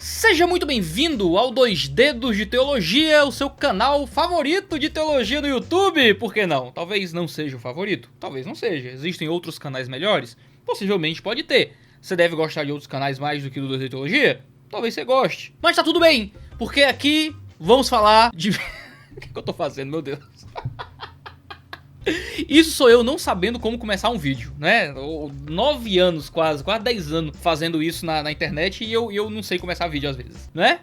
Seja muito bem-vindo ao Dois Dedos de Teologia, o seu canal favorito de teologia no YouTube. Por que não? Talvez não seja o favorito, talvez não seja. Existem outros canais melhores? Possivelmente pode ter. Você deve gostar de outros canais mais do que do Dois Dedos de Teologia? Talvez você goste. Mas tá tudo bem, porque aqui vamos falar de... O que eu tô fazendo, meu Deus? Isso sou eu não sabendo como começar um vídeo, né? 9 anos quase 10 anos fazendo isso na internet e eu não sei começar vídeo às vezes, né?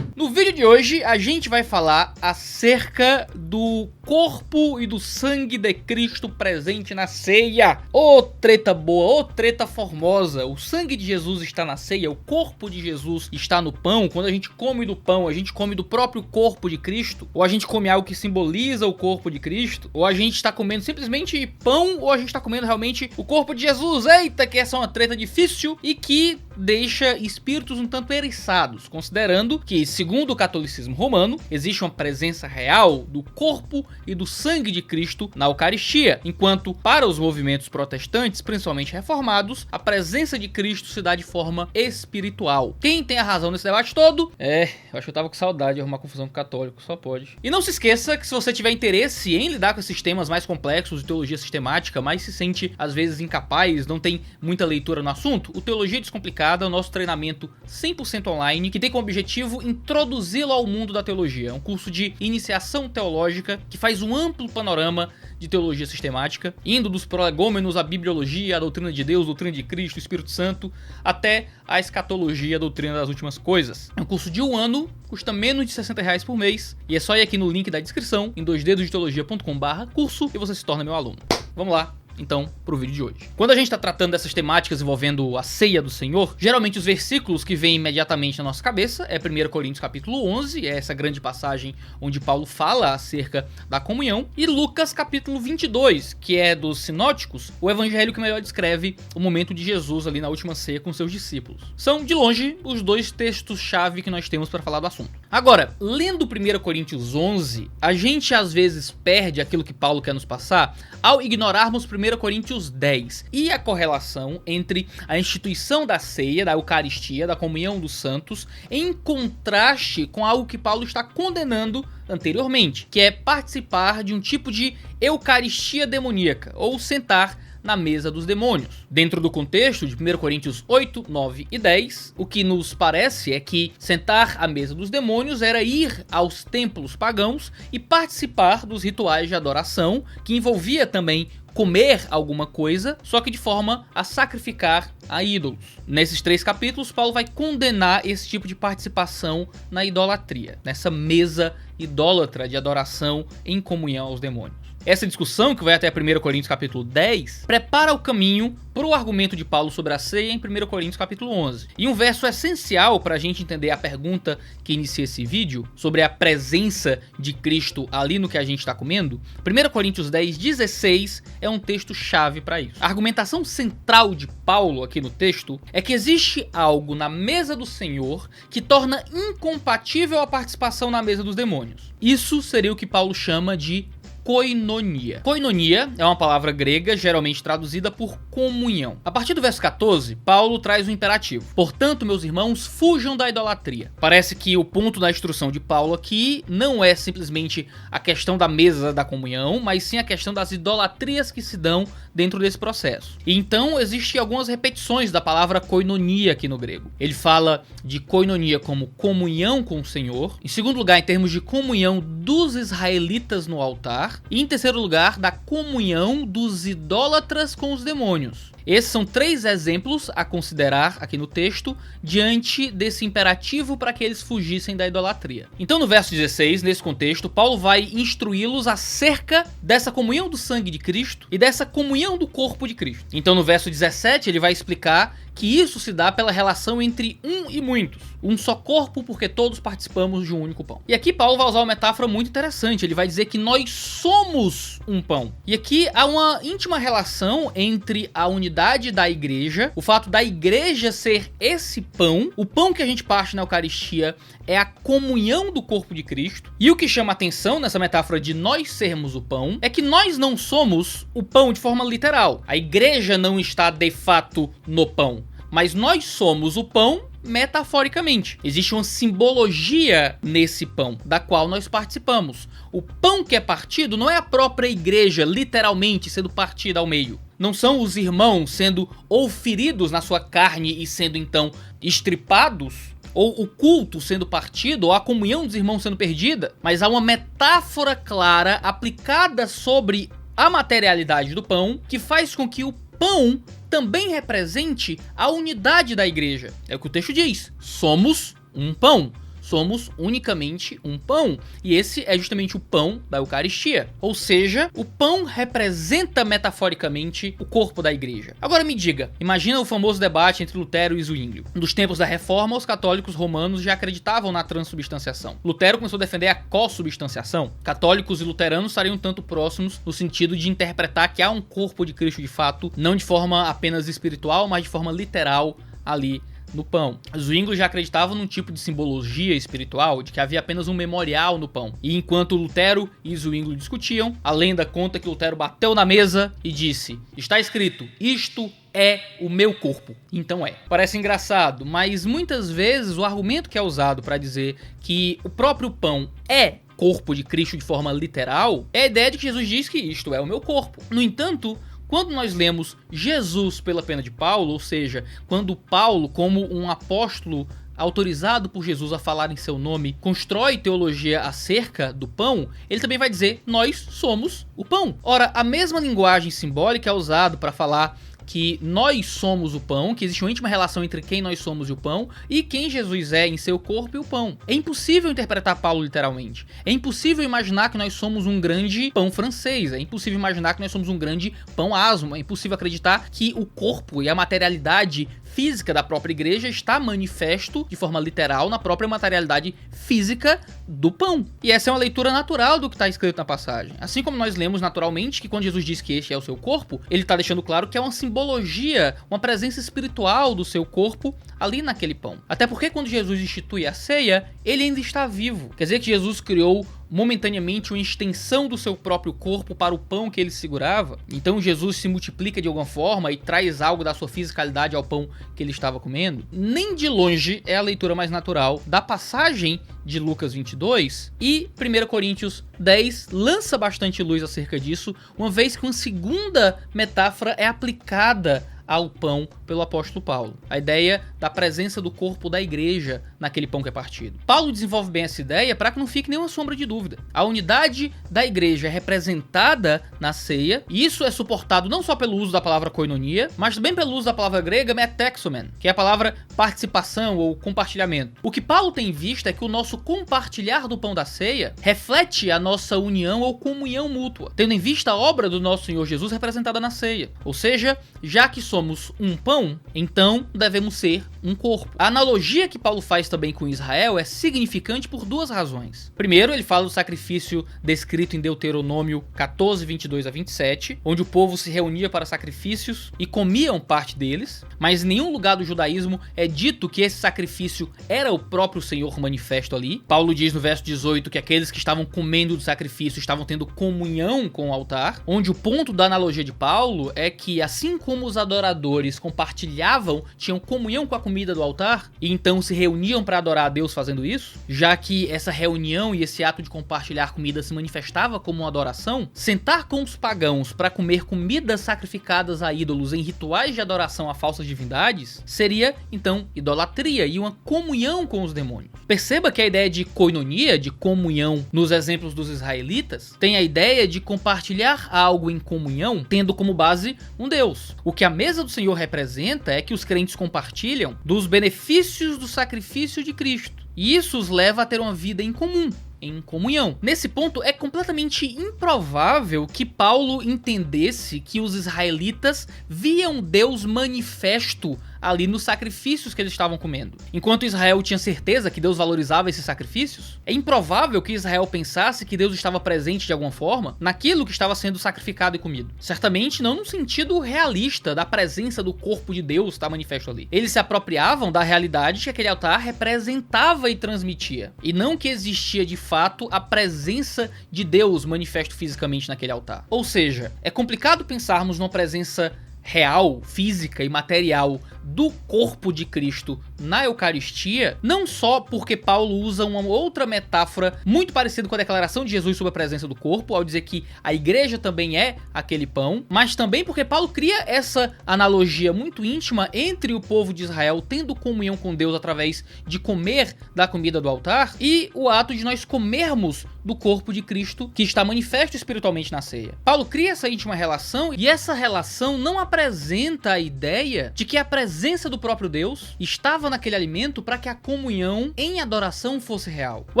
No vídeo de hoje a gente vai falar acerca do corpo e do sangue de Cristo presente na ceia. Ô treta boa, ô treta formosa. O sangue de Jesus está na ceia, o corpo de Jesus está no pão. Quando a gente come do pão, a gente come do próprio corpo de Cristo? Ou a gente come algo que simboliza o corpo de Cristo? Ou a gente está comendo simplesmente pão? Ou a gente está comendo realmente o corpo de Jesus? Eita, que essa é uma treta difícil e que deixa espíritos um tanto eriçados, considerando que, segundo o catolicismo romano, existe uma presença real do corpo e do sangue de Cristo na Eucaristia, enquanto para os movimentos protestantes, principalmente reformados, a presença de Cristo se dá de forma espiritual. Quem tem a razão nesse debate todo? Eu acho que eu tava com saudade de arrumar confusão com católico, só pode. E não se esqueça que se você tiver interesse em lidar com esses temas mais complexos de teologia sistemática, mas se sente às vezes incapaz, não tem muita leitura no assunto, o Teologia Descomplicada é o nosso treinamento 100% online, que tem como objetivo introduzi-lo ao mundo da teologia. É um curso de iniciação teológica que faz um amplo panorama de teologia sistemática, indo dos prolegômenos à bibliologia, à doutrina de Deus, doutrina de Cristo, Espírito Santo, até a escatologia, a doutrina das últimas coisas. É um curso de 1 ano, custa menos de R$60 por mês, e é só ir aqui no link da descrição, em doisdedosdeteologia.com/curso, e você se torna meu aluno. Vamos lá, então, pro vídeo de hoje. Quando a gente tá tratando dessas temáticas envolvendo a ceia do Senhor, geralmente os versículos que vêm imediatamente na nossa cabeça é 1 Coríntios capítulo 11, é essa grande passagem onde Paulo fala acerca da comunhão, e Lucas capítulo 22, que é dos sinóticos, o evangelho que melhor descreve o momento de Jesus ali na última ceia com seus discípulos. São, de longe, os dois textos-chave que nós temos para falar do assunto. Agora, lendo 1 Coríntios 11, a gente às vezes perde aquilo que Paulo quer nos passar ao ignorarmos 1 Coríntios 10 e a correlação entre a instituição da ceia, da Eucaristia, da comunhão dos santos, em contraste com algo que Paulo está condenando anteriormente, que é participar de um tipo de Eucaristia demoníaca, ou sentar na mesa dos demônios. Dentro do contexto de 1 Coríntios 8, 9 e 10, o que nos parece é que sentar à mesa dos demônios era ir aos templos pagãos e participar dos rituais de adoração, que envolvia também comer alguma coisa, só que de forma a sacrificar a ídolos. Nesses 3 capítulos, Paulo vai condenar esse tipo de participação na idolatria, nessa mesa idólatra de adoração em comunhão aos demônios. Essa discussão, que vai até 1 Coríntios capítulo 10, prepara o caminho para o argumento de Paulo sobre a ceia em 1 Coríntios capítulo 11. E um verso essencial para a gente entender a pergunta que inicia esse vídeo, sobre a presença de Cristo ali no que a gente está comendo, 1 Coríntios 10, 16 é um texto chave para isso. A argumentação central de Paulo aqui no texto é que existe algo na mesa do Senhor que torna incompatível a participação na mesa dos demônios. Isso seria o que Paulo chama de koinonia. Koinonia é uma palavra grega geralmente traduzida por comunhão. A partir do verso 14, Paulo traz um imperativo. Portanto, meus irmãos, fujam da idolatria. Parece que o ponto da instrução de Paulo aqui não é simplesmente a questão da mesa da comunhão, mas sim a questão das idolatrias que se dão dentro desse processo. E então, existem algumas repetições da palavra koinonia aqui no grego. Ele fala de koinonia como comunhão com o Senhor. Em segundo lugar, em termos de comunhão dos israelitas no altar. E em terceiro lugar, da comunhão dos idólatras com os demônios. Esses são 3 exemplos a considerar aqui no texto diante desse imperativo para que eles fugissem da idolatria. Então no verso 16, nesse contexto, Paulo vai instruí-los acerca dessa comunhão do sangue de Cristo e dessa comunhão do corpo de Cristo. Então no verso 17 ele vai explicar que isso se dá pela relação entre um e muitos. Um só corpo porque todos participamos de um único pão. E aqui Paulo vai usar uma metáfora muito interessante. Ele vai dizer que nós somos um pão. E aqui há uma íntima relação entre a unidade da igreja, o fato da igreja ser esse pão, o pão que a gente parte na Eucaristia é a comunhão do corpo de Cristo. E o que chama atenção nessa metáfora de nós sermos o pão é que nós não somos o pão de forma literal. A igreja não está de fato no pão. mas nós somos o pão metaforicamente. Existe uma simbologia nesse pão, da qual nós participamos. O pão que é partido não é a própria igreja literalmente sendo partida ao meio. Não são os irmãos sendo ou feridos na sua carne e sendo então estripados, ou o culto sendo partido, ou a comunhão dos irmãos sendo perdida, mas há uma metáfora clara aplicada sobre a materialidade do pão, que faz com que o pão também represente a unidade da igreja. É o que o texto diz: somos um pão. Somos unicamente um pão, e esse é justamente o pão da Eucaristia. Ou seja, o pão representa metaforicamente o corpo da igreja. Agora me diga, imagina o famoso debate entre Lutero e Zwinglio. Nos tempos da Reforma, os católicos romanos já acreditavam na transubstanciação. Lutero começou a defender a co-substanciação. Católicos e luteranos estariam tanto próximos no sentido de interpretar que há um corpo de Cristo de fato, não de forma apenas espiritual, mas de forma literal ali no pão. Zwinglio já acreditava num tipo de simbologia espiritual, de que havia apenas um memorial no pão. E enquanto Lutero e Zwinglio discutiam, a lenda conta que Lutero bateu na mesa e disse: está escrito, isto é o meu corpo. Então é. Parece engraçado, mas muitas vezes o argumento que é usado para dizer que o próprio pão é corpo de Cristo de forma literal é a ideia de que Jesus diz que isto é o meu corpo. No entanto, quando nós lemos Jesus pela pena de Paulo, ou seja, quando Paulo, como um apóstolo autorizado por Jesus a falar em seu nome, constrói teologia acerca do pão, ele também vai dizer: nós somos o pão. Ora, a mesma linguagem simbólica é usada para falar que nós somos o pão, que existe uma íntima relação entre quem nós somos e o pão, e quem Jesus é em seu corpo e o pão. É impossível interpretar Paulo literalmente. É impossível imaginar que nós somos um grande pão francês. É impossível imaginar que nós somos um grande pão asmo. É impossível acreditar que o corpo e a materialidade física da própria igreja está manifesto de forma literal na própria materialidade física do pão. E essa é uma leitura natural do que está escrito na passagem. Assim como nós lemos naturalmente que quando Jesus diz que este é o seu corpo, ele está deixando claro que é uma simbologia, uma presença espiritual do seu corpo ali naquele pão. Até porque quando Jesus institui a ceia, ele ainda está vivo. Quer dizer que Jesus criou momentaneamente uma extensão do seu próprio corpo para o pão que ele segurava. Então Jesus se multiplica de alguma forma e traz algo da sua fisicalidade ao pão que ele estava comendo. Nem de longe é a leitura mais natural da passagem de Lucas 22, e 1 Coríntios 10 lança bastante luz acerca disso, uma vez que uma segunda metáfora é aplicada ao pão pelo apóstolo Paulo. A ideia da presença do corpo da igreja naquele pão que é partido. Paulo desenvolve bem essa ideia para que não fique nenhuma sombra de dúvida. A unidade da igreja é representada na ceia, e isso é suportado não só pelo uso da palavra koinonia, mas também pelo uso da palavra grega metexomen, que é a palavra participação ou compartilhamento. O que Paulo tem em vista é que o nosso compartilhar do pão da ceia reflete a nossa união ou comunhão mútua, tendo em vista a obra do nosso Senhor Jesus representada na ceia. Ou seja, já que somos um pão, então devemos ser um corpo. A analogia que Paulo faz também com Israel é significante por duas razões. Primeiro, ele fala do sacrifício descrito em Deuteronômio 14, 22 a 27, onde o povo se reunia para sacrifícios e comiam parte deles, mas em nenhum lugar do judaísmo é dito que esse sacrifício era o próprio Senhor manifesto ali. Paulo diz no verso 18 que aqueles que estavam comendo do sacrifício estavam tendo comunhão com o altar, onde o ponto da analogia de Paulo é que assim como os adoradores compartilhavam, tinham comunhão com a comida do altar, e então se reuniam para adorar a Deus fazendo isso, já que essa reunião e esse ato de compartilhar comida se manifestava como uma adoração, sentar com os pagãos para comer comidas sacrificadas a ídolos em rituais de adoração a falsas divindades, seria então idolatria e uma comunhão com os demônios. Perceba que a ideia de koinonia, de comunhão, nos exemplos dos israelitas, tem a ideia de compartilhar algo em comunhão, tendo como base um Deus. O que a mesa do Senhor representa é que os crentes compartilham dos benefícios do sacrifício de Cristo. E isso os leva a ter uma vida em comum, em comunhão. Nesse ponto, é completamente improvável que Paulo entendesse que os israelitas viam Deus manifesto ali nos sacrifícios que eles estavam comendo. Enquanto Israel tinha certeza que Deus valorizava esses sacrifícios, é improvável que Israel pensasse que Deus estava presente de alguma forma naquilo que estava sendo sacrificado e comido. Certamente não no sentido realista da presença do corpo de Deus estar manifesto ali. Eles se apropriavam da realidade que aquele altar representava e transmitia, e não que existia de fato a presença de Deus manifesto fisicamente naquele altar. Ou seja, é complicado pensarmos numa presença real, física e material do corpo de Cristo na Eucaristia, não só porque Paulo usa uma outra metáfora muito parecida com a declaração de Jesus sobre a presença do corpo, ao dizer que a igreja também é aquele pão, mas também porque Paulo cria essa analogia muito íntima entre o povo de Israel tendo comunhão com Deus através de comer da comida do altar e o ato de nós comermos do corpo de Cristo que está manifesto espiritualmente na ceia. Paulo cria essa íntima relação e essa relação não apresenta a ideia de que a presença do próprio Deus estava naquele alimento para que a comunhão em adoração fosse real. O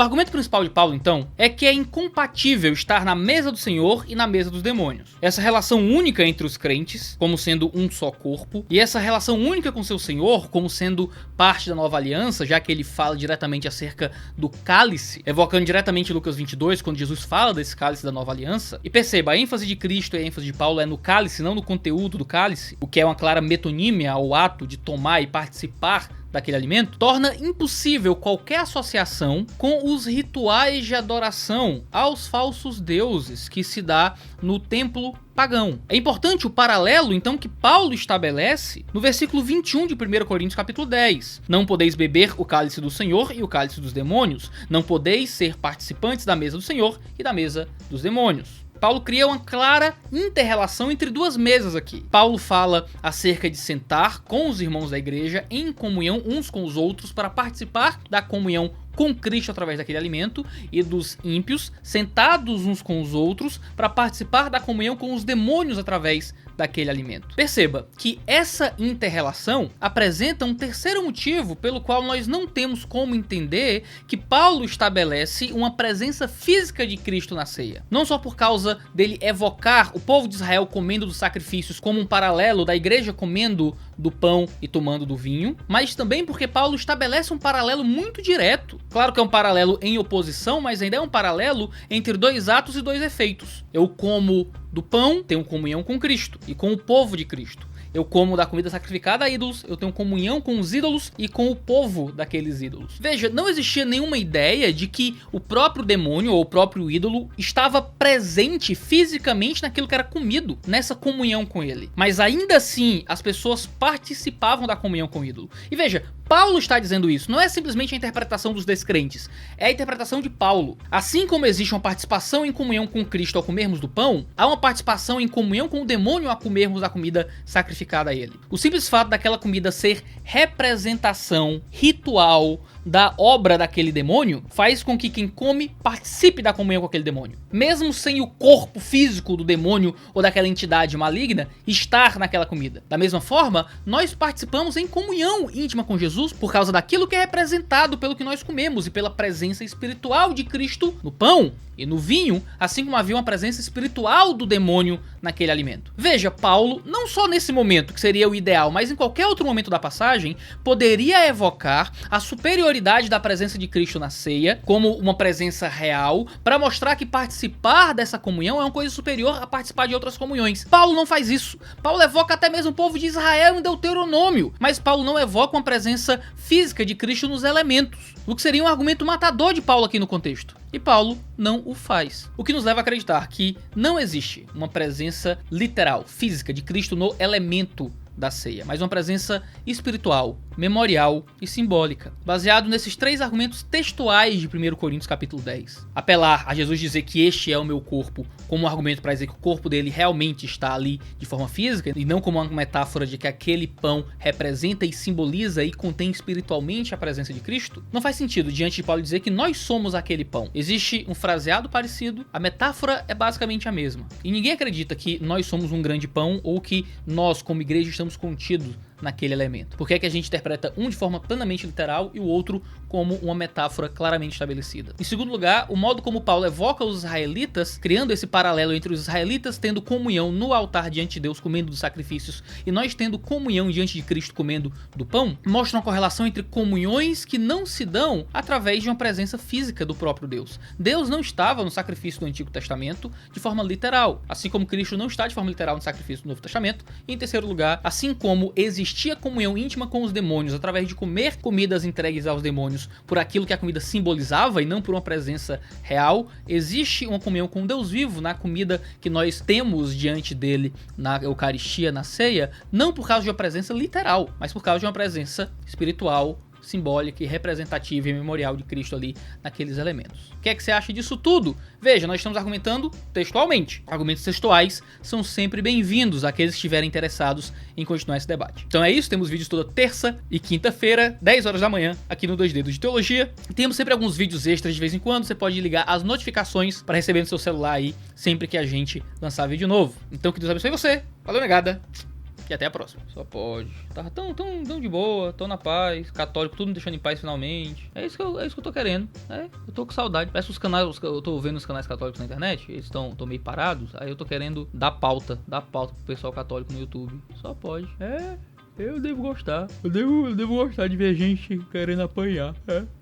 argumento principal de Paulo, então, é que é incompatível estar na mesa do Senhor e na mesa dos demônios. Essa relação única entre os crentes, como sendo um só corpo, e essa relação única com seu Senhor, como sendo parte da nova aliança, já que ele fala diretamente acerca do cálice, evocando diretamente Lucas 22, quando Jesus fala desse cálice da nova aliança. E perceba, a ênfase de Cristo e a ênfase de Paulo é no cálice, não no conteúdo do cálice, o que é uma clara metonímia ao ato de tomar e participar daquele alimento, torna impossível qualquer associação com os rituais de adoração aos falsos deuses que se dá no templo pagão. É importante o paralelo, então, que Paulo estabelece no versículo 21 de 1 Coríntios capítulo 10. Não podeis beber o cálice do Senhor e o cálice dos demônios. Não podeis ser participantes da mesa do Senhor e da mesa dos demônios. Paulo cria uma clara inter-relação entre duas mesas aqui. Paulo fala acerca de sentar com os irmãos da igreja em comunhão uns com os outros para participar da comunhão com Cristo através daquele alimento, e dos ímpios sentados uns com os outros para participar da comunhão com os demônios através daquele alimento. Perceba que essa inter-relação apresenta um terceiro motivo pelo qual nós não temos como entender que Paulo estabelece uma presença física de Cristo na ceia. Não só por causa dele evocar o povo de Israel comendo dos sacrifícios como um paralelo da igreja comendo do pão e tomando do vinho, mas também porque Paulo estabelece um paralelo muito direto. Claro que é um paralelo em oposição, mas ainda é um paralelo entre dois atos e dois efeitos. Eu como do pão, tenho comunhão com Cristo e com o povo de Cristo. Eu como da comida sacrificada a ídolos, eu tenho comunhão com os ídolos e com o povo daqueles ídolos. Veja, não existia nenhuma ideia de que o próprio demônio ou o próprio ídolo estava presente fisicamente naquilo que era comido, nessa comunhão com ele. Mas ainda assim, as pessoas participavam da comunhão com o ídolo. E veja, Paulo está dizendo isso, não é simplesmente a interpretação dos descrentes, é a interpretação de Paulo. Assim como existe uma participação em comunhão com Cristo ao comermos do pão, há uma participação em comunhão com o demônio ao comermos da comida sacrificada a ele. O simples fato daquela comida ser representação ritual da obra daquele demônio faz com que quem come participe da comunhão com aquele demônio. Mesmo sem o corpo físico do demônio ou daquela entidade maligna estar naquela comida. Da mesma forma, nós participamos em comunhão íntima com Jesus por causa daquilo que é representado pelo que nós comemos e pela presença espiritual de Cristo no pão e no vinho, assim como havia uma presença espiritual do demônio naquele alimento. Veja, Paulo, não só nesse momento, que seria o ideal, mas em qualquer outro momento da passagem, poderia evocar a superioridade da presença de Cristo na ceia como uma presença real, para mostrar que participar dessa comunhão é uma coisa superior a participar de outras comunhões. Paulo não faz isso. Paulo evoca até mesmo o povo de Israel em Deuteronômio, mas Paulo não evoca uma presença física de Cristo nos elementos, o que seria um argumento matador de Paulo aqui no contexto. E Paulo não o faz. O que nos leva a acreditar que não existe uma presença literal, física de Cristo no elemento da ceia, mas uma presença espiritual, memorial e simbólica, baseado nesses três argumentos textuais de 1 Coríntios capítulo 10. Apelar a Jesus dizer que este é o meu corpo como um argumento para dizer que o corpo dele realmente está ali de forma física e não como uma metáfora de que aquele pão representa e simboliza e contém espiritualmente a presença de Cristo, não faz sentido diante de Paulo dizer que nós somos aquele pão. Existe um fraseado parecido, a metáfora é basicamente a mesma. E ninguém acredita que nós somos um grande pão ou que nós, como igreja, estamos contidos naquele elemento. Por que é que a gente interpreta um de forma plenamente literal e o outro como uma metáfora claramente estabelecida? Em segundo lugar, o modo como Paulo evoca os israelitas, criando esse paralelo entre os israelitas tendo comunhão no altar diante de Deus, comendo dos sacrifícios, e nós tendo comunhão diante de Cristo, comendo do pão, mostra uma correlação entre comunhões que não se dão através de uma presença física do próprio Deus. Deus não estava no sacrifício do Antigo Testamento de forma literal, assim como Cristo não está de forma literal no sacrifício do Novo Testamento. E em terceiro lugar, assim como existe existia comunhão íntima com os demônios através de comer comidas entregues aos demônios por aquilo que a comida simbolizava e não por uma presença real, existe uma comunhão com Deus vivo na comida que nós temos diante dele na Eucaristia, na ceia, não por causa de uma presença literal, mas por causa de uma presença espiritual, simbólica e representativa e memorial de Cristo ali naqueles elementos. O que é que você acha disso tudo? Veja, nós estamos argumentando textualmente. Argumentos textuais são sempre bem-vindos àqueles que estiverem interessados em continuar esse debate. Então é isso, temos vídeos toda terça e quinta-feira, 10 horas da manhã, aqui no 2 Dedos de Teologia. Temos sempre alguns vídeos extras de vez em quando, você pode ligar as notificações para receber no seu celular aí sempre que a gente lançar vídeo novo. Então que Deus abençoe você, valeu negada! E até a próxima. Só pode. Tava tão de boa, tão na paz. Católico, tudo me deixando em paz finalmente. É isso que eu tô querendo. Eu tô com saudade. Parece que os canais, eu tô vendo os canais católicos na internet, eles estão meio parados. Aí eu tô querendo dar pauta pro pessoal católico no YouTube. Só pode. Eu devo gostar. Eu devo gostar de ver gente querendo apanhar.